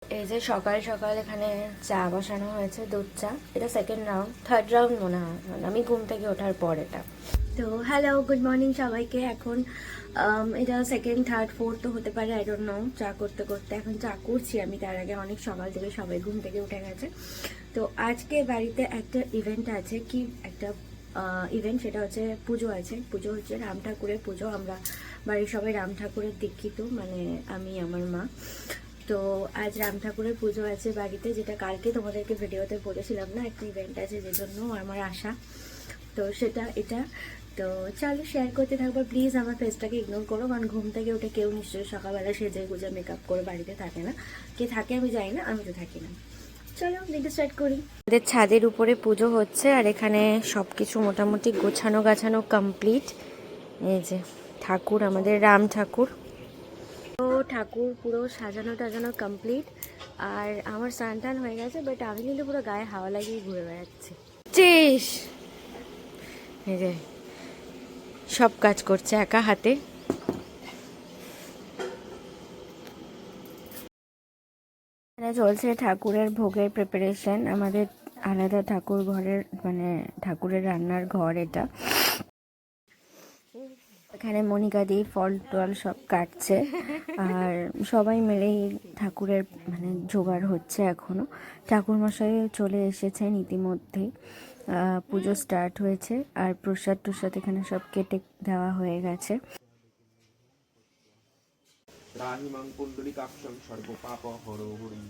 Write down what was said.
এই যে সকাল সকাল এখানে চা বসানো হয়েছে, দুধ চা। এটা সেকেন্ড রাউন্ড, থার্ড রাউন্ড মনে হয়, আমি ঘুম থেকে ওঠার পর এটা। তো হ্যালো, গুড মর্নিং সবাইকে। এখন এটা সেকেন্ড থার্ড ফোর্থ তো হতে পারে, আই ডোন্ট নো। চা করতে করতে এখন চা করছি আমি, তার আগে অনেক সকাল থেকে সবাই ঘুম থেকে উঠে গেছে। তো আজকে বাড়িতে একটা ইভেন্ট আছে, কি একটা ইভেন্ট, সেটা হচ্ছে পুজো আছে। পুজো হচ্ছে রাম ঠাকুরের পুজো। আমরা বাড়ির সবাই রাম ঠাকুরের দীক্ষিত, মানে আমি, আমার মা। তো আজ রাম ঠাকুরের পুজো আছে বাড়িতে, যেটা কালকে তোমাদেরকে ভিডিওতে বলেছিলাম না, একটা ইভেন্ট আছে যে জন্য আমার আশা। তো সেটা এটা। তো চলো শেয়ার করতে থাকবো। প্লিজ আমার ফেসটাকে ইগনোর করো, কারণ ঘুম থেকে উঠে কেউ নিশ্চয়ই সকালবেলা সেজে গুজে মেকআপ করে বাড়িতে থাকে না। কে থাকে আমি জানি না, আমি তো থাকি না। চলো ভিডিও স্টার্ট করি। আমাদের ছাদের উপরে পুজো হচ্ছে, আর এখানে সব কিছু মোটামুটি গোছানো গাছানো কমপ্লিট। এই যে ঠাকুর, আমাদের রাম ঠাকুর। তো ঠাকুর পুরো সাজানো টাজানো কমপ্লিট। আর আমার স্নান টান হয়ে গেছে, বাট আমি কিন্তু পুরো গায়ে হাওয়া লাগিয়ে ঘুরে বেড়াচ্ছি। চিস এই যে সব কাজ করছে একা হাতে। এখানে চলছে ঠাকুরের ভোগের প্রিপারেশন। আমাদের আলাদা ঠাকুর ঘরের, মানে ঠাকুরের রান্নার ঘর এটা। এখানে মনিকা দি ফল টল সব কাটছে, আর সবাই মিলেই ঠাকুরের মানে জোগাড় হচ্ছে এখনো। ঠাকুর মশাই চলে এসেছেন ইতিমধ্যে, পুজো স্টার্ট হয়েছে। আর প্রসাদ টসাদ এখানে সব কেটে দেওয়া হয়ে গেছে। রাহিমাং পুণ্ডরীকাক্ষং সর্বপাপ হরো হরি।